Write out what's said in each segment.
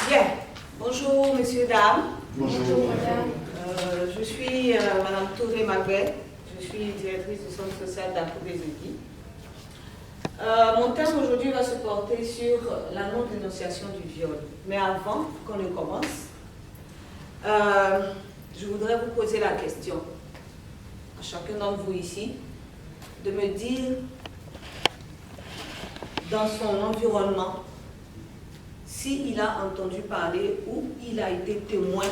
Bien. Bonjour, messieurs, dames. Bonjour, madame. Je suis Madame Touré Malbet. Je suis directrice du Centre social d'Afro-Bézéki. Mon thème aujourd'hui va se porter sur la non-dénonciation du viol. Mais avant qu'on ne commence, je voudrais vous poser la question, à chacun d'entre vous ici, de me dire, dans son environnement, s'il a entendu parler ou il a été témoin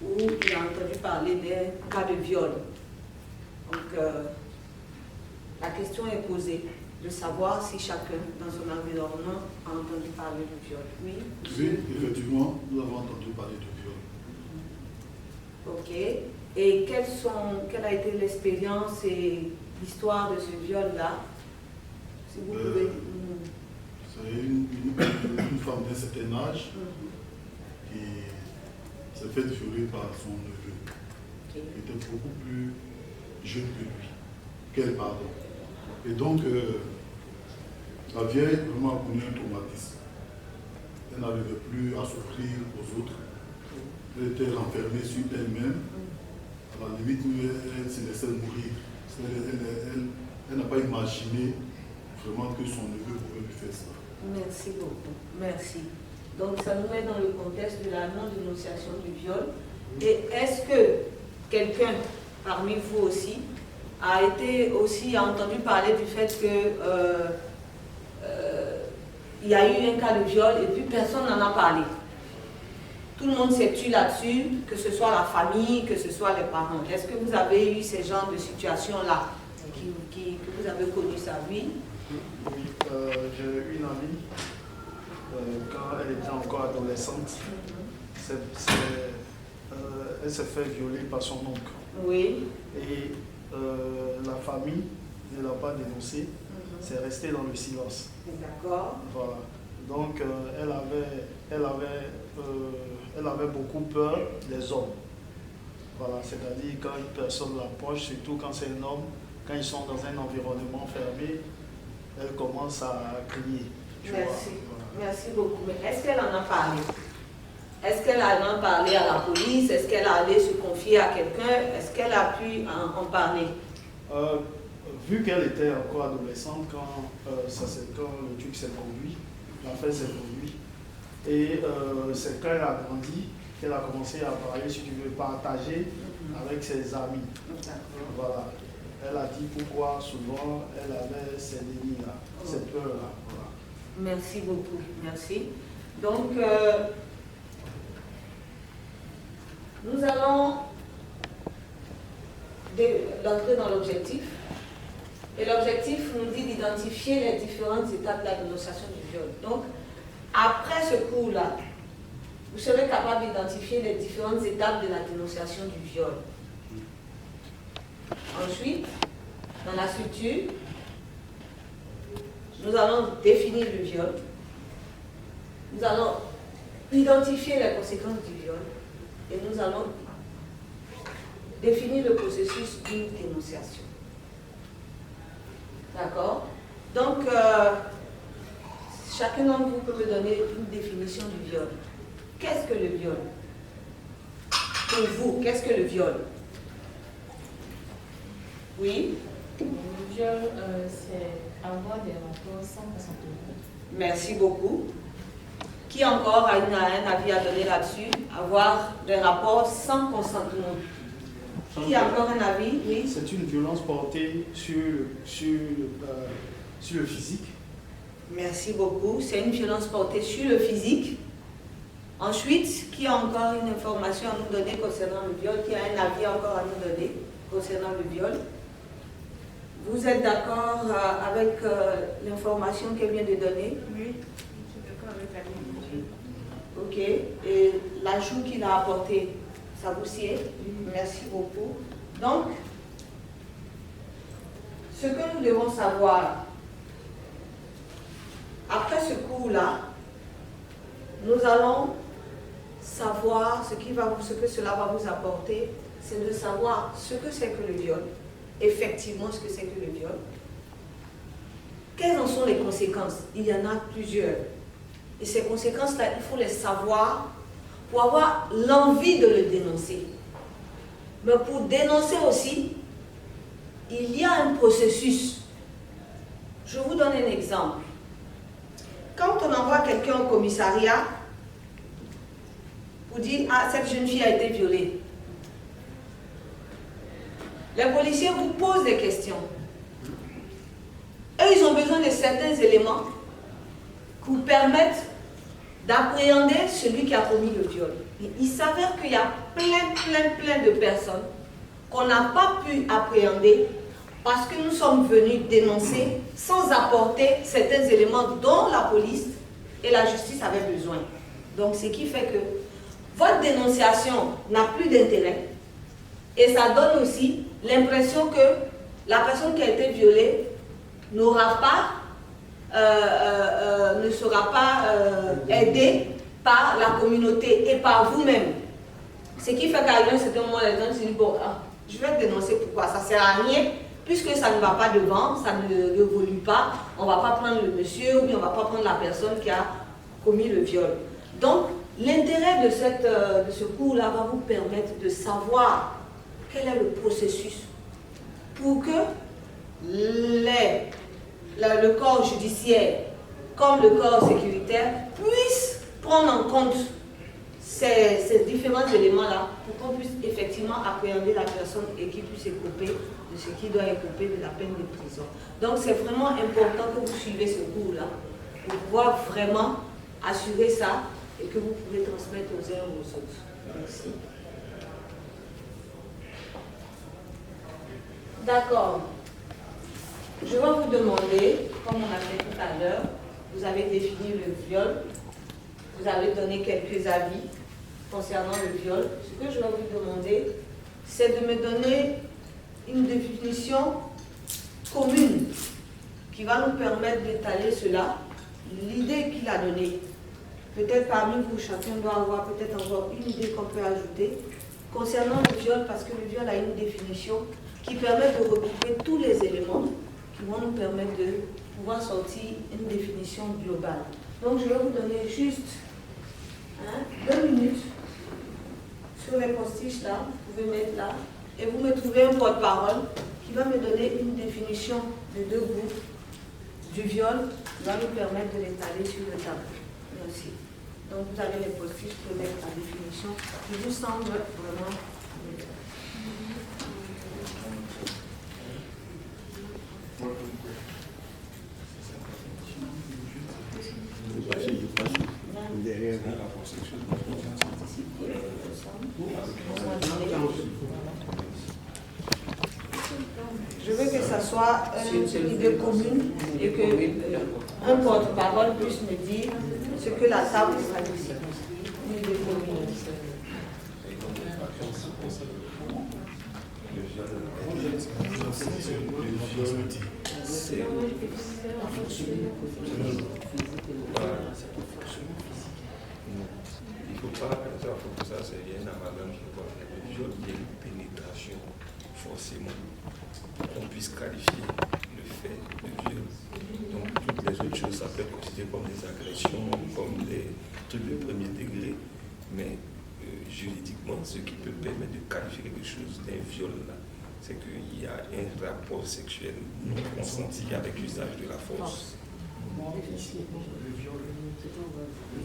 ou il a entendu parler d'un cas de viol. Donc, la question est posée de savoir si chacun dans son environnement a entendu parler de viol. Oui, oui, effectivement, nous avons entendu parler de viol. Ok. Et quelle a été l'expérience et l'histoire de ce viol-là? Si vous pouvez... C'est une femme d'un certain âge qui s'est fait violer par son neveu, qui était beaucoup plus jeune que lui, qu'elle, pardon. Et donc, la vieille vraiment a connu un traumatisme. Elle n'arrivait plus à s'offrir aux autres. Elle était renfermée sur elle-même. À la limite, elle se laissait mourir. Elle n'a pas imaginé vraiment que son neveu pouvait lui faire ça. Merci beaucoup. Merci. Donc, ça nous met dans le contexte de la non-dénonciation du viol. Et est-ce que quelqu'un parmi vous aussi a entendu parler du fait que il y a eu un cas de viol et puis personne n'en a parlé? Tout le monde s'est tué là-dessus, que ce soit la famille, que ce soit les parents. Est-ce que vous avez eu ces genres de situations-là que vous avez connu ça? Oui. Oui, j'ai eu une amie, quand elle était encore adolescente, elle s'est fait violer par son oncle. Oui. Et la famille ne l'a pas dénoncé, c'est resté dans le silence. D'accord. Voilà. Donc elle avait beaucoup peur des hommes. Voilà, c'est-à-dire quand une personne l'approche, surtout quand c'est un homme, quand ils sont dans un environnement fermé, elle commence à crier. Merci. Merci beaucoup. Mais est-ce qu'elle en a parlé? Est-ce qu'elle en a parlé à la police? Est-ce qu'elle est allée se confier à quelqu'un? Est-ce qu'elle a pu en parler? Vu qu'elle était encore adolescente quand le truc s'est produit, l'affaire s'est produite, et c'est quand elle a grandi qu'elle a commencé à parler, si tu veux, partager avec ses amis. Voilà. Elle a dit pourquoi souvent elle avait ces délits-là, ces peurs-là. Voilà. Merci beaucoup, merci. Donc, nous allons entrer dans l'objectif. Et l'objectif nous dit d'identifier les différentes étapes de la dénonciation du viol. Donc, après ce cours-là, vous serez capable d'identifier les différentes étapes de la dénonciation du viol. Ensuite, dans la structure, nous allons définir le viol. Nous allons identifier les conséquences du viol. Et nous allons définir le processus d'une dénonciation. D'accord? Donc, chacun d'entre vous peut me donner une définition du viol. Qu'est-ce que le viol? Pour vous, qu'est-ce que le viol? Oui? Le viol, c'est avoir des rapports sans consentement. Merci beaucoup. Qui encore a un avis à donner là-dessus? Avoir des rapports sans consentement. Qui a encore un avis? Oui. C'est une violence portée sur le physique. Merci beaucoup. C'est une violence portée sur le physique. Ensuite, qui a encore une information à nous donner concernant le viol? Qui a un avis encore à nous donner concernant le viol? Vous êtes d'accord avec l'information qu'elle vient de donner? Oui, je suis d'accord avec la définition. Ok. Et l'ajout qu'il a apporté, ça vous sied? Merci beaucoup. Donc, ce que nous devons savoir, après ce cours-là, nous allons savoir ce que cela va vous apporter, c'est de savoir ce que c'est que le viol, effectivement ce que c'est que le viol. Quelles en sont les conséquences? Il y en a plusieurs. Et ces conséquences-là, il faut les savoir pour avoir l'envie de le dénoncer. Mais pour dénoncer aussi, il y a un processus. Je vous donne un exemple. Quand on envoie quelqu'un au commissariat pour dire « Ah, cette jeune fille a été violée », les policiers vous posent des questions. Eux, ils ont besoin de certains éléments qui vous permettent d'appréhender celui qui a commis le viol. Et il s'avère qu'il y a plein de personnes qu'on n'a pas pu appréhender parce que nous sommes venus dénoncer sans apporter certains éléments dont la police et la justice avaient besoin. Donc, ce qui fait que votre dénonciation n'a plus d'intérêt et ça donne aussi l'impression que la personne qui a été violée ne sera pas aidée par la communauté et par vous-même. Ce qui fait qu'à un certain moment, les gens se disent, bon, je vais te dénoncer pourquoi, ça ne sert à rien, puisque ça ne va pas devant, ça ne évolue pas, on ne va pas prendre le monsieur ou bien on ne va pas prendre la personne qui a commis le viol. Donc, l'intérêt de ce cours-là va vous permettre de savoir quel est le processus pour que le corps judiciaire comme le corps sécuritaire puissent prendre en compte ces différents éléments-là pour qu'on puisse effectivement appréhender la personne et qu'il puisse écoper de ce qui doit écoper de la peine de prison. Donc c'est vraiment important que vous suivez ce cours-là pour pouvoir vraiment assurer ça et que vous pouvez transmettre aux uns aux autres. Merci. D'accord. Je vais vous demander, comme on a fait tout à l'heure, vous avez défini le viol, vous avez donné quelques avis concernant le viol. Ce que je vais vous demander, c'est de me donner une définition commune qui va nous permettre d'étaler cela, l'idée qu'il a donnée. Peut-être parmi vous, chacun doit avoir peut-être encore une idée qu'on peut ajouter concernant le viol, parce que le viol a une définition qui permet de regrouper tous les éléments qui vont nous permettre de pouvoir sortir une définition globale. Donc je vais vous donner juste 2 minutes sur les postiches là, vous pouvez mettre là, et vous me trouvez un porte-parole qui va me donner une définition des 2 groupes du viol, qui va nous permettre de l'étaler sur le tableau. Merci. Donc vous avez les postiches pour mettre la définition qui vous semble vraiment... Je veux que ça soit une idée commune et qu'un porte-parole puisse me dire ce que la table traduit. Une idée commune. Il ne faut pas que ça c'est rien à madame qui voit le viol, il y a une pénétration forcément qu'on puisse qualifier le fait de viol. Donc toutes les autres choses ça peut être considéré comme des agressions, comme des trucs de premier degré, mais juridiquement ce qui peut permettre de qualifier quelque chose d'un viol là, c'est qu'il y a un rapport sexuel non consenti avec l'usage de la force. Le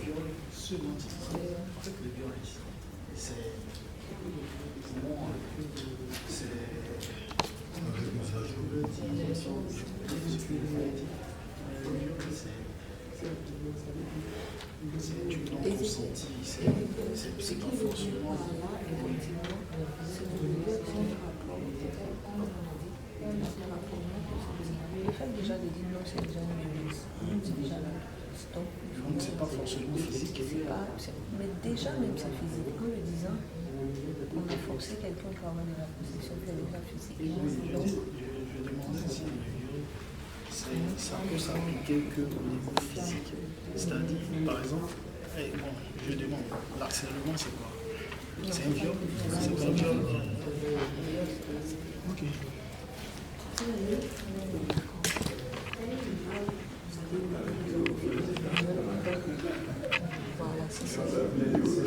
viol sémantique, en fait le viol c'est du non consenti, c'est pas forcément Le fait déjà de dire non, c'est déjà une violence. C'est déjà là. donc c'est pas forcément physique. Mais déjà, même c'est physique. En le disant, on a forcé quelqu'un pour avoir de la possession, c'est déjà physique. Je demandais si le viol, ça peut s'appliquer qu'au niveau physique. C'est-à-dire, par exemple, je demande, l'harcèlement c'est quoi? C'est un viol? C'est pas un viol? Ok.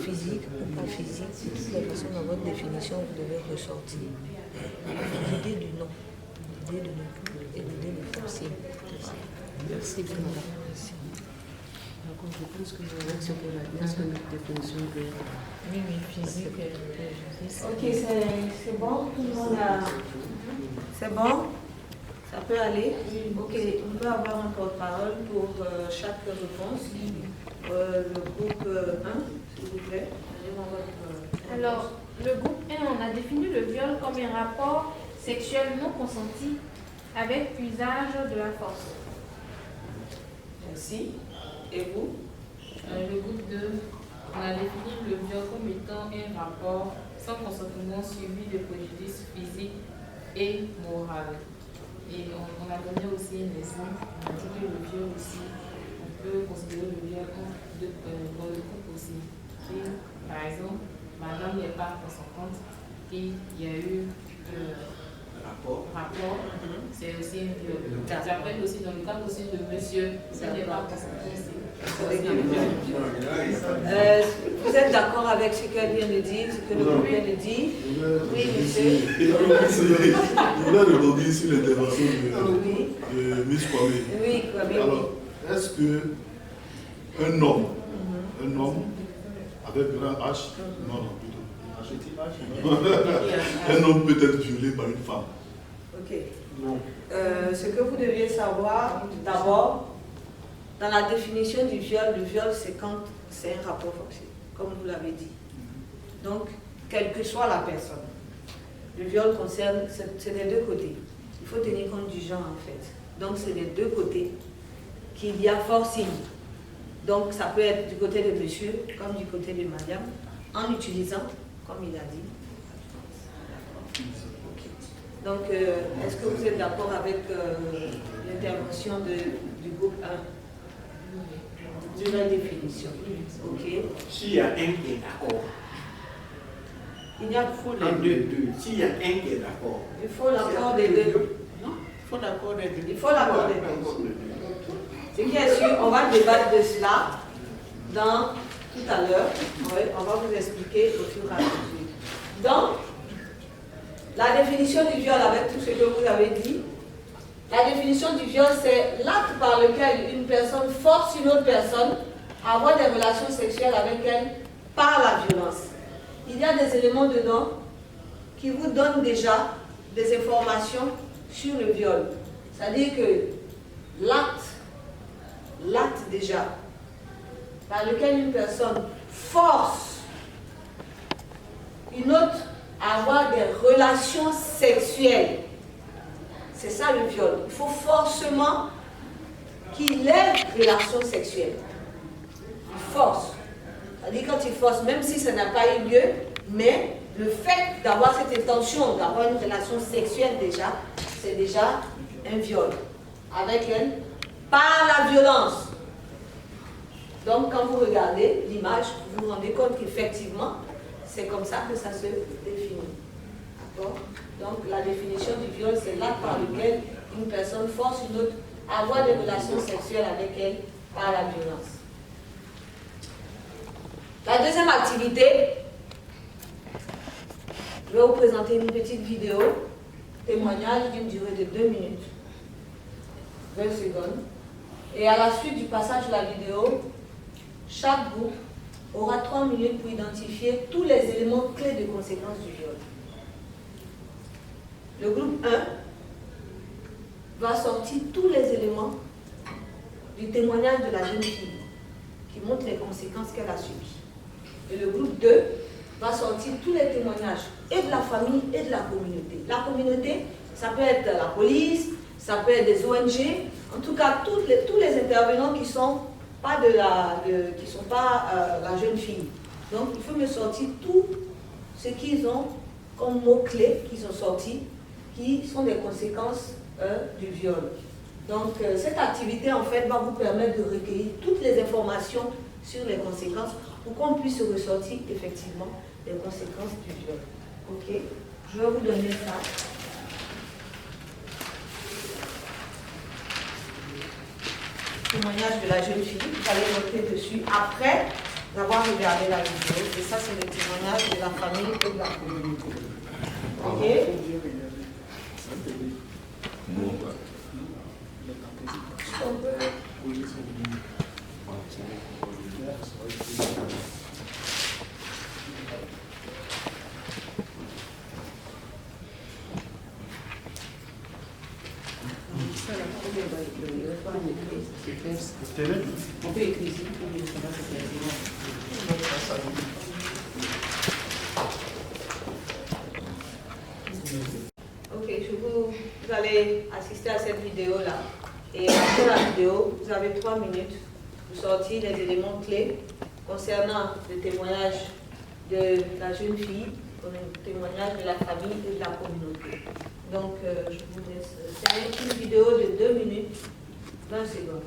physique ou pas physique, de toute façon, dans votre définition, vous devez ressortir l'idée du non, l'idée de ne plus et l'idée de forcer. Merci bien, madame. Merci. Donc, je pense que avec ce qu'elle a dit, est-ce que notre définition peut être... Oui, physique. Ok, c'est bon, tout le monde a... C'est bon? Ça peut aller? Ok, on peut avoir un porte-parole pour chaque réponse. Le groupe 1, s'il vous plaît. Alors, le groupe 1, on a défini le viol comme un rapport sexuel non consenti avec usage de la force. Merci. Et vous? Le groupe 2, on a défini le viol comme étant un rapport sans consentement suivi de préjudice physique et moral. Et on a donné aussi un exemple. On a dit que le viol aussi, on peut considérer le viol dans le couple aussi. Et, par exemple, madame n'est pas consentante et il y a eu rapport, c'est aussi un viol. J'appelle aussi dans le cadre aussi de monsieur, s'il n'est pas consentant aussi. Vous êtes d'accord avec ce qu'elle vient de dire, ce que le groupe vient de dire? Oui, monsieur. Je voulais rebondir sur l'intervention de Ms. Kwame. Oui, Kwame. Alors, est-ce qu'un homme, avec grand H, non, plutôt, un homme peut être violé par une femme? Ok. Ce que vous deviez savoir, d'abord, dans la définition du viol, le viol c'est quand c'est un rapport forcé, comme vous l'avez dit. Donc, quelle que soit la personne, le viol concerne, c'est des deux côtés. Il faut tenir compte du genre en fait. Donc, c'est des deux côtés qu'il y a forcing. Donc, ça peut être du côté de monsieur comme du côté de madame, en utilisant, comme il a dit. Donc, est-ce que vous êtes d'accord avec l'intervention du groupe 1 de la définition? Ok. S'il y a un qui est d'accord, Il y a full. un, deux, s'il y a un qui est d'accord, Il faut l'accord des deux. non, il faut l'accord des deux. Il faut l'accord des deux. Ce qui est sûr, on va débattre de cela tout à l'heure. On va vous expliquer au fur et à mesure. Donc, la définition du viol, avec tout ce que vous avez dit, la définition du viol, c'est l'acte par lequel une personne force une autre personne à avoir des relations sexuelles avec elle par la violence. Il y a des éléments dedans qui vous donnent déjà des informations sur le viol. C'est-à-dire que l'acte déjà, par lequel une personne force une autre à avoir des relations sexuelles, c'est ça le viol. Il faut forcément qu'il ait relations sexuelles. Il force. C'est-à-dire quand il force, même si ça n'a pas eu lieu, mais le fait d'avoir cette intention, d'avoir une relation sexuelle déjà, c'est déjà un viol. Avec elle, par la violence. Donc quand vous regardez l'image, vous vous rendez compte qu'effectivement, c'est comme ça que ça se définit. D'accord? Donc la définition du viol, c'est l'acte par lequel une personne force une autre à avoir des relations sexuelles avec elle par la violence. La deuxième activité, je vais vous présenter une petite vidéo, témoignage d'une durée de 2 minutes, 20 secondes. Et à la suite du passage de la vidéo, chaque groupe aura 3 minutes pour identifier tous les éléments clés de conséquence du viol. Le groupe 1 va sortir tous les éléments du témoignage de la jeune fille qui montre les conséquences qu'elle a subies. Et le groupe 2 va sortir tous les témoignages et de la famille et de la communauté. La communauté, ça peut être la police, ça peut être des ONG, en tout cas tous les intervenants qui ne sont pas la jeune fille. Donc il faut me sortir tout ce qu'ils ont comme mots-clés qu'ils ont sortis, qui sont des conséquences du viol. Donc cette activité en fait va vous permettre de recueillir toutes les informations sur les conséquences pour qu'on puisse ressortir effectivement les conséquences du viol. Ok, je vais vous donner ça. Témoignage de la jeune fille, vous allez noter dessus. Après, d'avoir regardé la vidéo. Et ça, c'est le témoignage de la famille et de la communauté. Ok? On peut écrire ici, ça va se faire. Ok, vous allez assister à cette vidéo-là. Et après la vidéo, vous avez 3 minutes pour sortir les éléments clés concernant le témoignage de la jeune fille, le témoignage de la famille et de la communauté. Donc, je vous laisse. C'est une vidéo de 2 minutes, 20 secondes.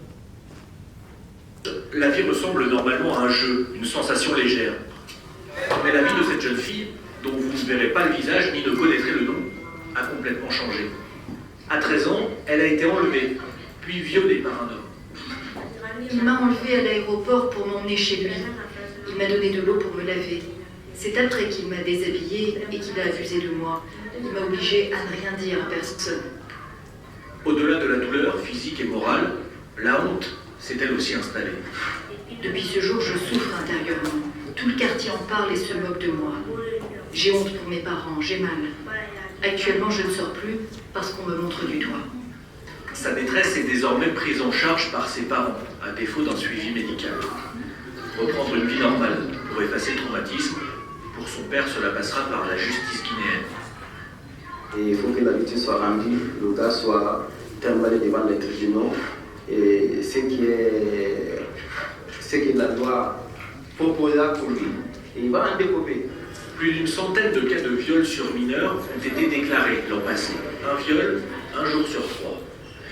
La vie ressemble normalement à un jeu, une sensation légère. Mais la vie de cette jeune fille, dont vous ne verrez pas le visage ni ne connaîtrez le nom, a complètement changé. À 13 ans, elle a été enlevée, puis violée par un homme. Il m'a enlevée à l'aéroport pour m'emmener chez lui. Il m'a donné de l'eau pour me laver. C'est après qu'il m'a déshabillée et qu'il a abusé de moi. Il m'a obligée à ne rien dire à personne. Au-delà de la douleur physique et morale, la honte s'est elle aussi installée. Depuis ce jour, je souffre intérieurement. Tout le quartier en parle et se moque de moi. J'ai honte pour mes parents, j'ai mal. Actuellement, je ne sors plus parce qu'on me montre du doigt. Sa détresse est désormais prise en charge par ses parents, à défaut d'un suivi médical. Reprendre une vie normale pour effacer le traumatisme, pour son père, cela passera par la justice guinéenne. Et il faut que la victime soit rendue, le gars soit terminé devant les tribunaux. Et ce que la loi proposera pour lui, et il va en développer. Plus d'une centaine de cas de viol sur mineurs ont été déclarés l'an passé. Un viol, 1 jour sur 3.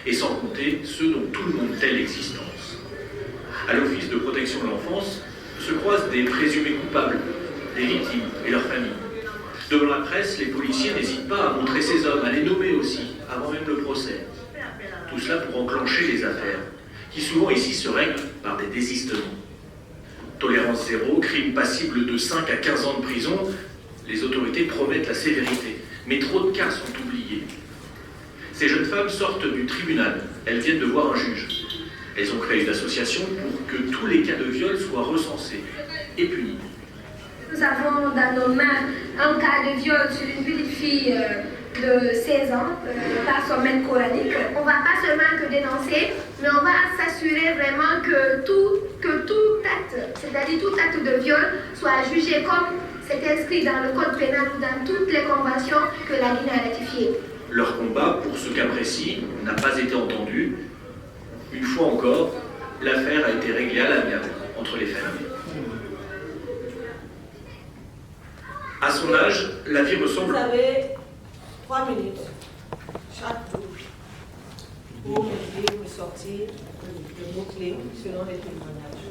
Et sans compter ceux dont tout le monde tait l'existence. À l'Office de protection de l'enfance se croisent des présumés coupables, des victimes et leurs familles. Devant la presse, les policiers n'hésitent pas à montrer ces hommes, à les nommer aussi, avant même le procès. Tout cela pour enclencher les affaires, qui souvent ici se règlent par des désistements. Tolérance zéro, crime passible de 5 à 15 ans de prison, les autorités promettent la sévérité, mais trop de cas sont oubliés. Ces jeunes femmes sortent du tribunal, elles viennent de voir un juge. Elles ont créé une association pour que tous les cas de viol soient recensés et punis. Nous avons dans nos mains un cas de viol sur une petite fille de 16 ans par son maître coranique. On ne va pas seulement que dénoncer, mais on va s'assurer vraiment que tout acte, c'est-à-dire tout acte de viol, soit jugé comme c'est inscrit dans le code pénal ou dans toutes les conventions que la Guinée a ratifiées. Leur combat pour ce cas précis n'a pas été entendu. Une fois encore, l'affaire a été réglée à l'amiable entre les familles. À son âge, la vie ressemble... Vous avez 3 minutes chaque jour pour m'aider à sortir les mots-clés selon les témoignages.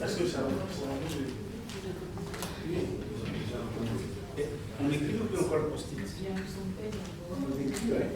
Est-ce que ça On écrit ou peut encore post-it? On écrit, ouais.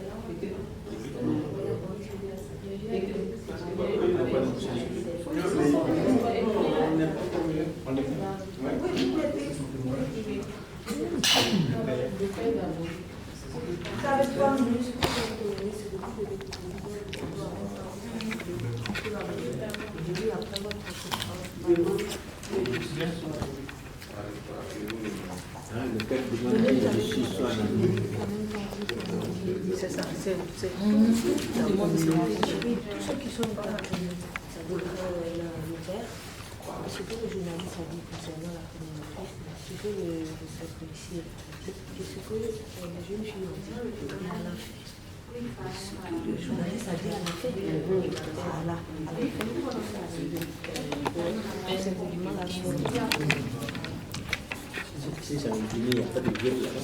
C'est ça, c'est tout le monde tous ceux qui sont pas le père, ce que le journaliste a dit concernant la communauté, ce que le policier a dit, et ce que les jeunes filles ont dit, et à la fin. Ce que le journaliste a dit à la fin, voilà, à la fin, c'est simplement la chose. Si ça me dit, il n'y a pas de viol là-bas.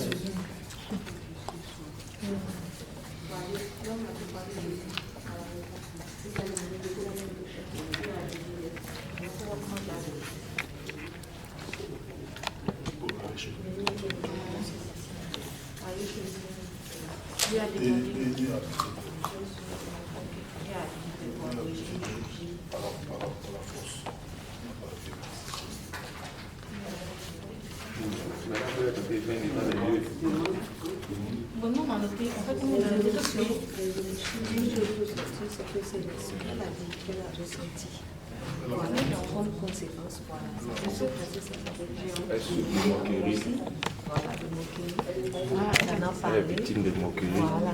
l'émotion, une chose ressentie, c'est que c'est ce qu'elle a dit, qu'elle a ressenti. Voilà, comme conséquence, voilà. C'est ce que ça s'appelle aussi. Voilà, de moquerie. Elle en a parlé. Elle est victime de moquerie. Voilà.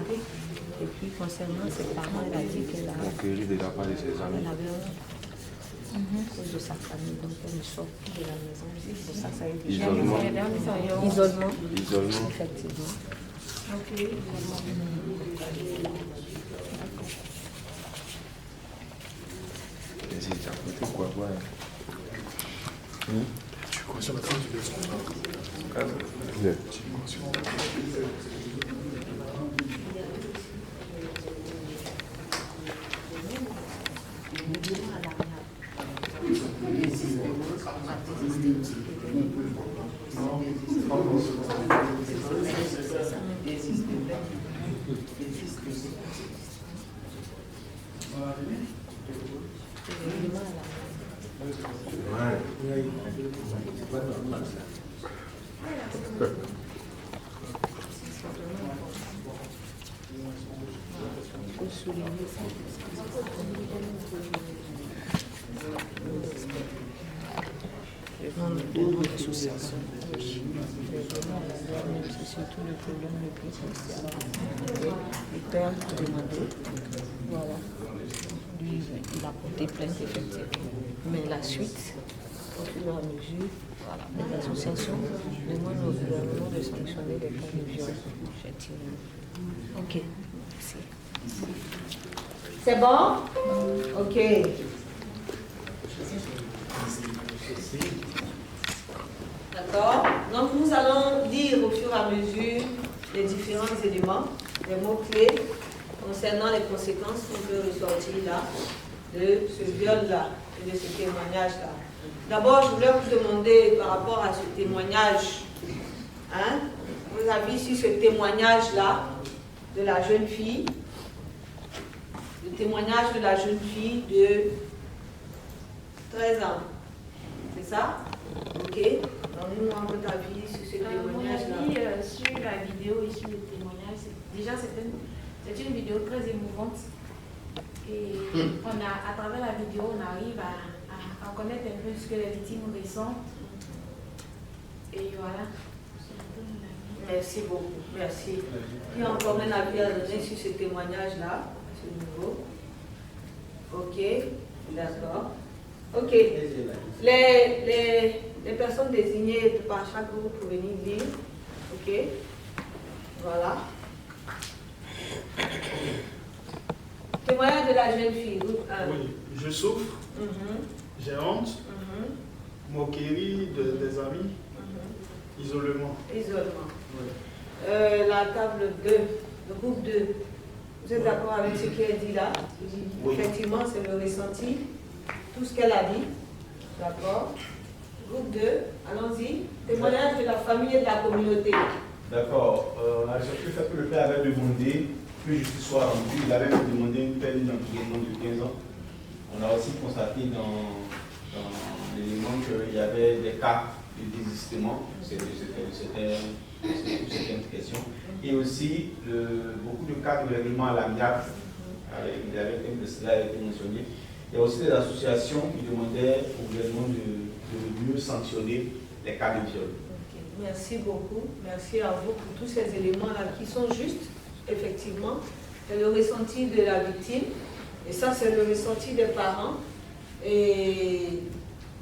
Et puis concernant ses parents, elle a dit qu'elle a... Moquerie de la part de ses amis. Elle avait à cause de sa famille, donc elle ne sort plus de la maison. C'est ça, ça a été Isolement. Isolement. Isolement. Effectivement. Ok. Et si tu as côté quoi, ouais. Tu crois sur la fin du verset? C'est surtout le problème le plus social. Le père a demandé, voilà, lui, il a porté plainte effectivement. Mais la suite, au fur et à mesure, voilà, les associations demandent au gouvernement de sanctionner les cas de viol, effectivement. Ok, merci. C'est bon? Ok. D'accord? Donc nous allons dire au fur et à mesure les différents éléments, les mots-clés concernant les conséquences qu'on peut ressortir là de ce viol-là et de ce témoignage-là. D'abord, je voulais vous demander par rapport à ce témoignage, hein, vos avis sur ce témoignage-là de la jeune fille, le témoignage de la jeune fille de 13 ans. C'est ça? Ok. Donne-nous votre avis sur ce témoignage-là. Mon avis sur la vidéo et sur le témoignage, déjà c'est une vidéo très émouvante. Et à travers la vidéo, on arrive à connaître un peu ce que les victimes ressentent. Et voilà. Merci beaucoup. Merci. Il y a encore un avis à donner sur ce témoignage-là, à ce niveau. Ok. D'accord. Ok. Les personnes désignées par chaque groupe pour venir lire. Ok. Voilà. Témoignage de la jeune fille. Oui, je souffre, j'ai honte, moquerie des amis, isolement. Isolement. Oui. La table 2, le groupe 2. Vous êtes d'accord avec ce qui est dit là? Oui. Effectivement, c'est le ressenti. Tout ce qu'elle a dit. D'accord. Groupe 2, allons-y. Témoignage de la famille et de la communauté. D'accord. La recherche fait que le père avait demandé que justice soit rendue. Il avait même demandé une peine d'emprisonnement de 15 ans. On a aussi constaté dans l'élément qu'il y avait des cas de désistement. C'était une question. Et aussi beaucoup de cas de règlement à l'amiable. Il y avait cela a été mentionné. Il y a aussi des associations qui demandaient au gouvernement de mieux sanctionner les cas de viol. Okay. Merci beaucoup. Merci à vous pour tous ces éléments-là qui sont justes, effectivement. C'est le ressenti de la victime et ça, c'est le ressenti des parents. Et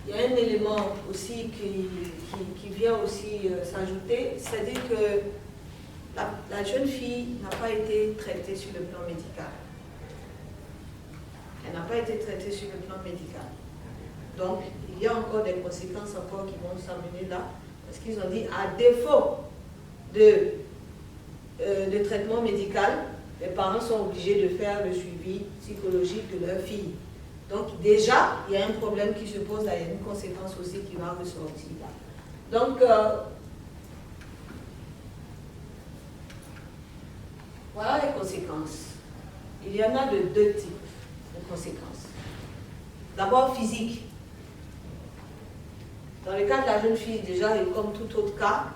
il y a un élément aussi qui vient aussi s'ajouter, c'est-à-dire que la jeune fille n'a pas été traitée sur le plan médical. Elle n'a pas été traitée sur le plan médical. Donc, il y a encore des conséquences encore qui vont s'amener là, parce qu'ils ont dit, à défaut de traitement médical, les parents sont obligés de faire le suivi psychologique de leur fille. Donc, déjà, il y a un problème qui se pose là, il y a une conséquence aussi qui va ressortir là. Donc, voilà les conséquences. Il y en a de deux types de conséquences. D'abord physique. Dans le cas de la jeune fille, déjà, et comme tout autre cas,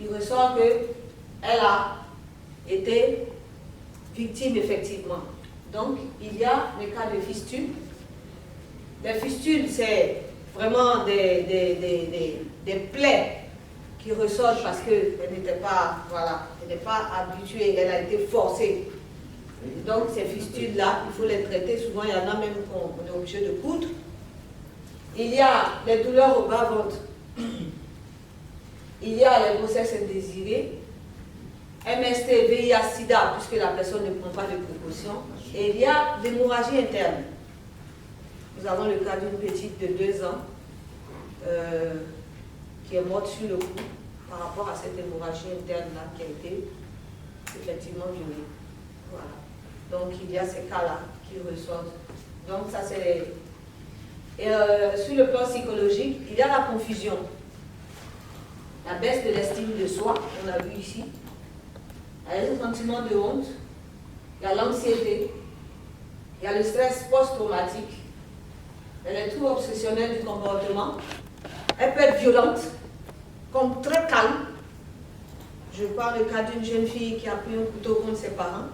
il ressort qu'elle a été victimes, effectivement. Donc, il y a les cas de fistules. Les fistules, c'est vraiment des plaies qui ressortent parce qu'elle n'était pas, voilà, elle n'est pas habituée, elle a été forcée. Donc, ces fistules-là, il faut les traiter. Souvent, il y en a même qu'on est obligé de coudre. Il y a les douleurs au bas-ventre. Il y a les grossesses indésirées. MST, VIH, SIDA, puisque la personne ne prend pas de précautions. Et il y a l'hémorragie interne. Nous avons le cas d'une petite de 2 ans qui est morte sur le coup par rapport à cette hémorragie interne-là qui a été effectivement violée. Voilà. Donc il y a ces cas-là qui ressortent. Donc ça c'est... Et sur le plan psychologique, il y a la confusion. La baisse de l'estime de soi, on l'a vu ici. Il y a le sentiment de honte, il y a l'anxiété, il y a le stress post-traumatique, il y a les troubles obsessionnels du comportement. Elle peut être violente, comme très calme. Je parle le cas d'une jeune fille qui a pris un couteau contre ses parents,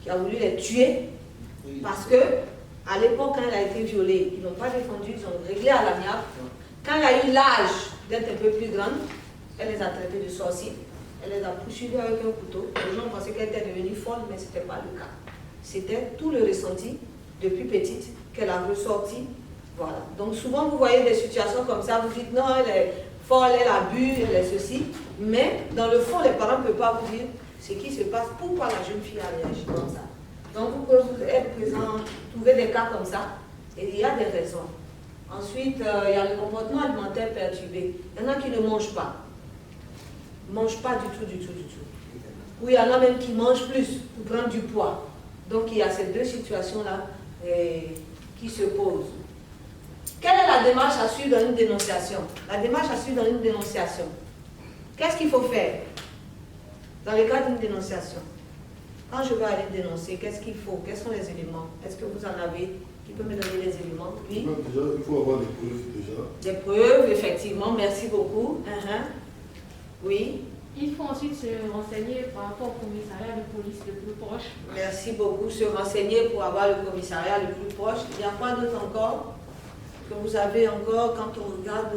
qui a voulu les tuer, parce que à l'époque, quand elle a été violée, ils n'ont pas défendu, ils ont réglé à l'amiable. Quand elle a eu l'âge d'être un peu plus grande, elle les a traités de sorciers. Elle les a poursuivis avec un couteau. Les gens pensaient qu'elle était devenue folle, mais ce n'était pas le cas. C'était tout le ressenti depuis petite qu'elle a ressorti. Voilà. Donc souvent, vous voyez des situations comme ça, vous dites non, elle est folle, elle a bu, elle est ceci. Mais dans le fond, les parents ne peuvent pas vous dire ce qui se passe, pourquoi la jeune fille a réagi comme ça. Donc vous pouvez être présent, trouver des cas comme ça, et il y a des raisons. Ensuite, il y a le comportement alimentaire perturbé. Il y en a qui ne mangent pas. Ils ne mangent pas du tout. Ou il y en a même qui mangent plus pour prendre du poids. Donc il y a ces deux situations-là qui se posent. Quelle est la démarche à suivre dans une dénonciation? La démarche à suivre dans une dénonciation. Qu'est-ce qu'il faut faire dans le cas d'une dénonciation? Quand je vais aller dénoncer, qu'est-ce qu'il faut? Quels sont les éléments? Est-ce que vous en avez? Qui peut me donner les éléments? Oui. Déjà, il faut avoir des preuves déjà. Des preuves, effectivement. Merci beaucoup. Oui. Il faut ensuite se renseigner par rapport au commissariat de police le plus proche. Merci beaucoup. Se renseigner pour avoir le commissariat le plus proche. Il y a quoi d'autre encore que vous avez encore quand on regarde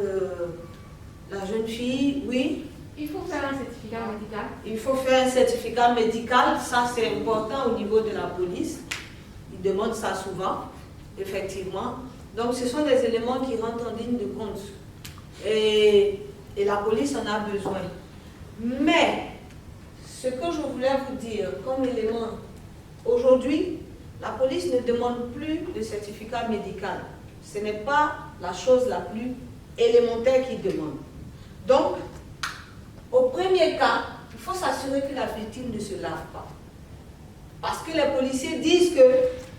la jeune fille? Oui. Il faut faire un certificat médical. Il faut faire un certificat médical. Ça, c'est important au niveau de la police. Ils demandent ça souvent, effectivement. Donc, ce sont des éléments qui rentrent en ligne de compte. Et la police en a besoin. Mais, ce que je voulais vous dire comme élément, aujourd'hui, la police ne demande plus de certificat médical. Ce n'est pas la chose la plus élémentaire qu'ils demandent. Donc, au premier cas, il faut s'assurer que la victime ne se lave pas. Parce que les policiers disent que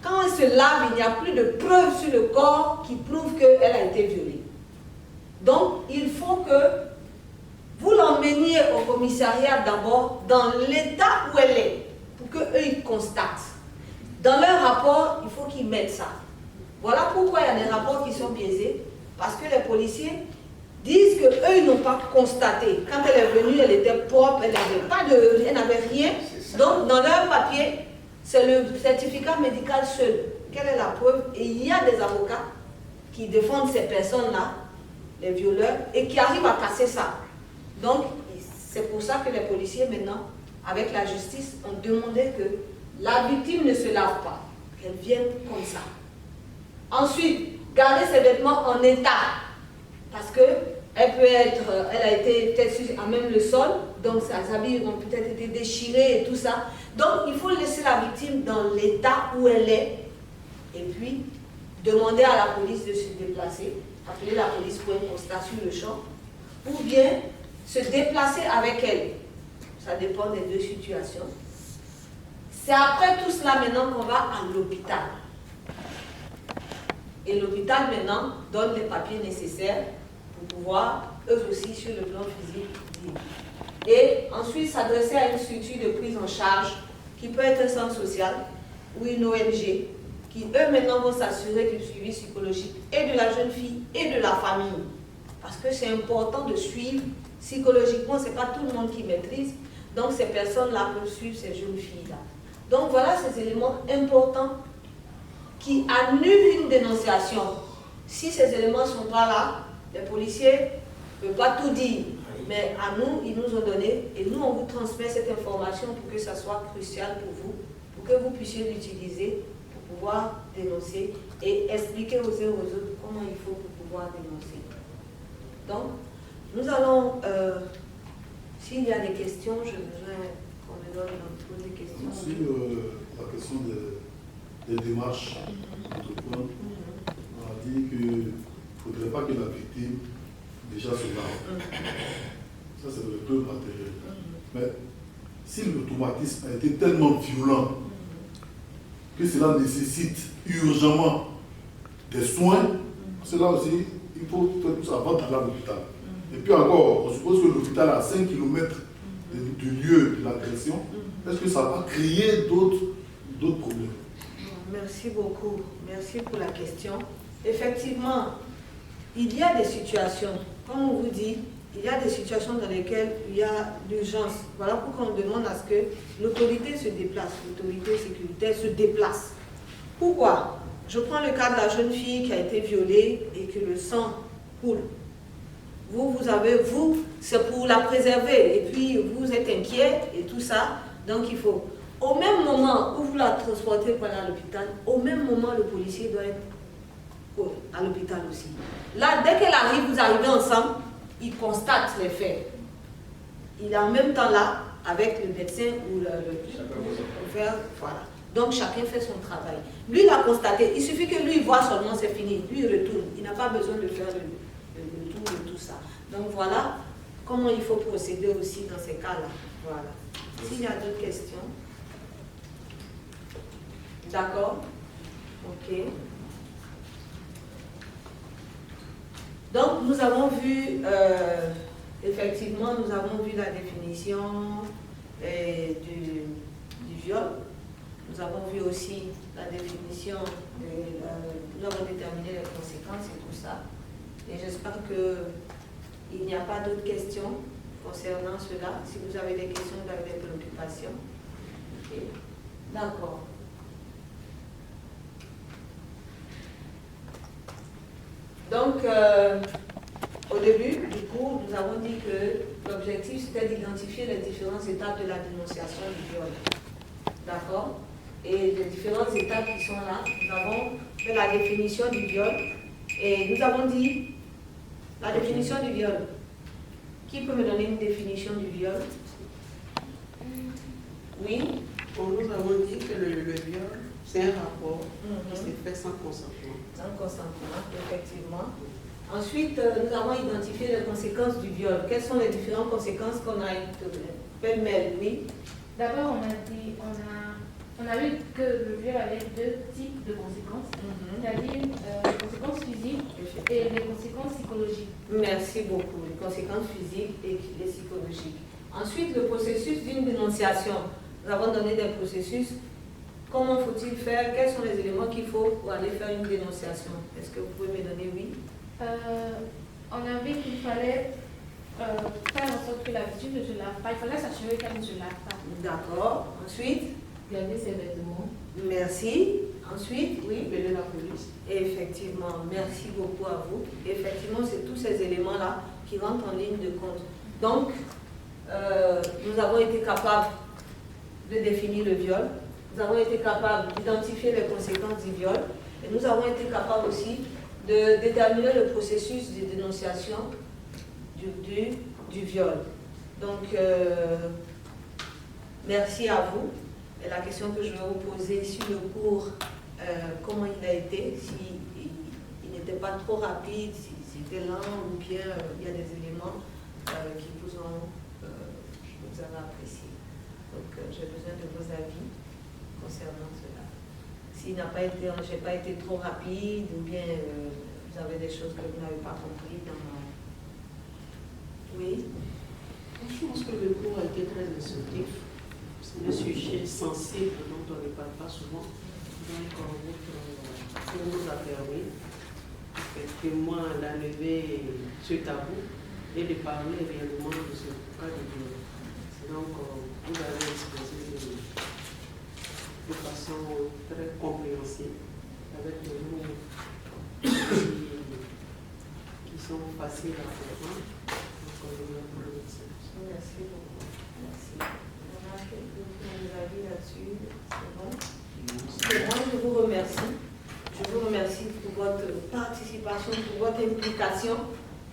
quand elle se lave, il n'y a plus de preuves sur le corps qui prouvent qu'elle a été violée. Donc, il faut que vous l'emmeniez au commissariat d'abord dans l'état où elle est, pour qu'eux ils constatent. Dans leur rapport, il faut qu'ils mettent ça. Voilà pourquoi il y a des rapports qui sont biaisés, parce que les policiers disent qu'eux ils n'ont pas constaté. Quand elle est venue, elle était propre, elle n'avait rien. Donc, dans leur papier, c'est le certificat médical seul. Quelle est la preuve? Et il y a des avocats qui défendent ces personnes-là, les violeurs, et qui arrivent à casser ça. Donc, c'est pour ça que les policiers, maintenant, avec la justice, ont demandé que la victime ne se lave pas, qu'elle vienne comme ça. Ensuite, garder ses vêtements en état, parce que elle a été peut-être à même le sol, donc ses habits ont peut-être été déchirés et tout ça. Donc, il faut laisser la victime dans l'état où elle est, et puis demander à la police de se déplacer, appeler la police pour un constat sur le champ, ou bien se déplacer avec elle. Ça dépend des deux situations. C'est après tout cela maintenant qu'on va à l'hôpital. Et l'hôpital maintenant donne les papiers nécessaires pour pouvoir, eux aussi, sur le plan physique, vivre. Et ensuite s'adresser à une structure de prise en charge qui peut être un centre social ou une ONG qui, eux, maintenant, vont s'assurer du suivi psychologique et de la jeune fille et de la famille. Parce que c'est important de suivre psychologiquement, ce n'est pas tout le monde qui maîtrise. Donc, ces personnes-là peuvent suivre ces jeunes filles-là. Donc voilà ces éléments importants qui annulent une dénonciation. Si ces éléments ne sont pas là, les policiers ne peuvent pas tout dire. Mais à nous, ils nous ont donné, et nous, on vous transmet cette information pour que ça soit crucial pour vous, pour que vous puissiez l'utiliser pour pouvoir dénoncer et expliquer aux uns aux autres comment il faut pour pouvoir dénoncer. Donc, nous allons, s'il y a des questions, je voudrais qu'on me donne des questions. Sur la question des démarches d'entreprendre, on a dit qu'il ne faudrait pas que la victime déjà se lave. Ça, c'est le deux matériel. Mais si le traumatisme a été tellement violent que cela nécessite urgemment des soins, cela aussi, il faut faire tout ça avant d'aller à l'hôpital. Et puis encore, on suppose que l'hôpital est à 5 km du lieu de l'agression. Est-ce que ça va créer d'autres problèmes? Merci beaucoup. Merci pour la question. Effectivement, il y a des situations, comme on vous dit, il y a des situations dans lesquelles il y a l'urgence. Voilà pourquoi on demande à ce que l'autorité se déplace, l'autorité sécuritaire se déplace. Pourquoi? Je prends le cas de la jeune fille qui a été violée et que le sang coule. Vous, c'est pour la préserver et puis vous êtes inquiet et tout ça, donc il faut. Au même moment où vous la transportez pour aller à l'hôpital, au même moment le policier doit être à l'hôpital aussi. Là, dès qu'elle arrive, vous arrivez ensemble, il constate les faits. Il est en même temps là avec le médecin ou le voilà. Donc chacun fait son travail. Lui, il a constaté. Il suffit que lui voit seulement, c'est fini. Lui, il retourne. Il n'a pas besoin de faire le tour de tout ça. Donc voilà comment il faut procéder aussi dans ces cas-là. Voilà. S'il y a d'autres questions. D'accord? Ok. Donc, nous avons vu, effectivement, nous avons vu la définition du viol. Nous avons vu aussi la définition, nous avons déterminé les conséquences et tout ça. Et j'espère qu'il n'y a pas d'autres questions concernant cela. Si vous avez des questions, vous avez des préoccupations. Okay. D'accord. Donc, au début du cours, nous avons dit que l'objectif, c'était d'identifier les différentes étapes de la dénonciation du viol. D'accord? Et les différentes étapes qui sont là, nous avons fait la définition du viol. Et nous avons dit la définition du viol. Qui peut me donner une définition du viol? Oui? Bon, nous avons dit que le viol, c'est un rapport qui s'est fait sans consentement. Sans consentement, effectivement. Ensuite, nous avons identifié les conséquences du viol. Quelles sont les différentes conséquences qu'on a pêle-mêle? Oui. D'abord, on a vu que le viol avait deux types de conséquences, c'est-à-dire les conséquences physiques et les conséquences psychologiques. Merci beaucoup. Les conséquences physiques et les psychologiques. Ensuite, le processus d'une dénonciation. Nous avons donné des processus. Comment faut-il faire? Quels sont les éléments qu'il faut pour aller faire une dénonciation? Est-ce que vous pouvez me donner oui? On a vu qu'il fallait faire en sorte que la victime ne se lave pas. Il fallait s'assurer qu'elle ne se lave pas. D'accord. Ensuite? Garder ses vêtements. Merci. Ensuite, oui. Appeler la police. Effectivement. Merci beaucoup à vous. Effectivement, c'est tous ces éléments-là qui rentrent en ligne de compte. Donc, nous avons été capables de définir le viol. Nous avons été capables d'identifier les conséquences du viol. Et nous avons été capables aussi de déterminer le processus de dénonciation du viol. Donc, merci à vous. Et la question que je vais vous poser sur le cours, comment il a été, s'il n'était pas trop rapide, si c'était lent ou bien il y a des éléments qui vous avez appréciés. Donc, j'ai besoin de vos avis concernant cela. S'il n'a pas été, j'ai pas été trop rapide ou bien vous avez des choses que vous n'avez pas compris dans Oui. Je pense que le cours a été très instructif. C'est un sujet sensible dont on ne parle pas souvent. Donc, on nous a permis effectivement d'enlever ce tabou et de parler réellement de ce cas de viol. Donc, vous avez exposé de façon très compréhensible, avec des mots qui sont faciles à comprendre. Donc, on vous remercie. Merci beaucoup. Merci. On a quelques avis là-dessus. C'est bon? C'est bon, je vous remercie. Je vous remercie pour votre participation, pour votre implication.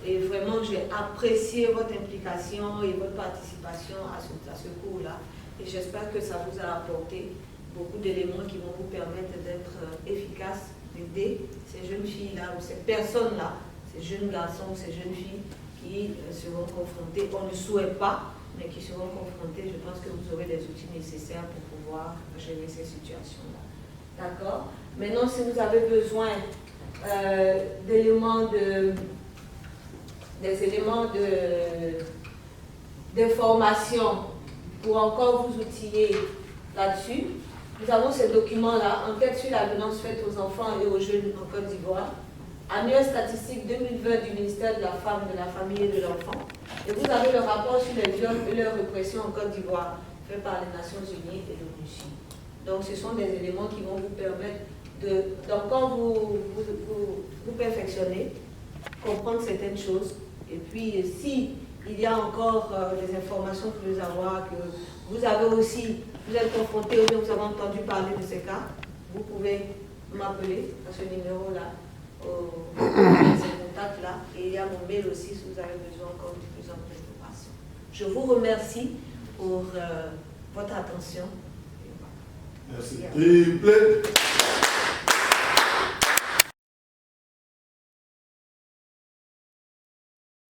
Et vraiment, j'ai apprécié votre implication et votre participation à ce cours-là. Et j'espère que ça vous a apporté beaucoup d'éléments qui vont vous permettre d'être efficaces, d'aider ces jeunes filles-là ou ces personnes-là, ces jeunes garçons, ces jeunes filles qui seront confrontés, on ne souhaite pas, mais qui seront confrontés. Je pense que vous aurez les outils nécessaires pour pouvoir gérer ces situations-là. D'accord? Maintenant, si vous avez besoin d'éléments d'information pour encore vous outiller là-dessus, nous avons ces documents-là, enquête sur la violence faite aux enfants et aux jeunes en Côte d'Ivoire, annuel statistique 2020 du ministère de la Femme, de la Famille et de l'Enfant. Et vous avez le rapport sur les viols et leur répression en Côte d'Ivoire, fait par les Nations Unies et l'ONU. Donc ce sont des éléments qui vont vous permettre d'encore vous perfectionner, comprendre certaines choses. Et puis si il y a encore des informations que vous devez avoir, que vous avez aussi, vous êtes confronté ou bien vous avez entendu parler de ces cas, vous pouvez m'appeler à ce numéro-là, ces contacts-là. Et il y a mon mail aussi si vous avez besoin encore de plus en plus d'informations. Je vous remercie pour votre attention. Merci. Et plein.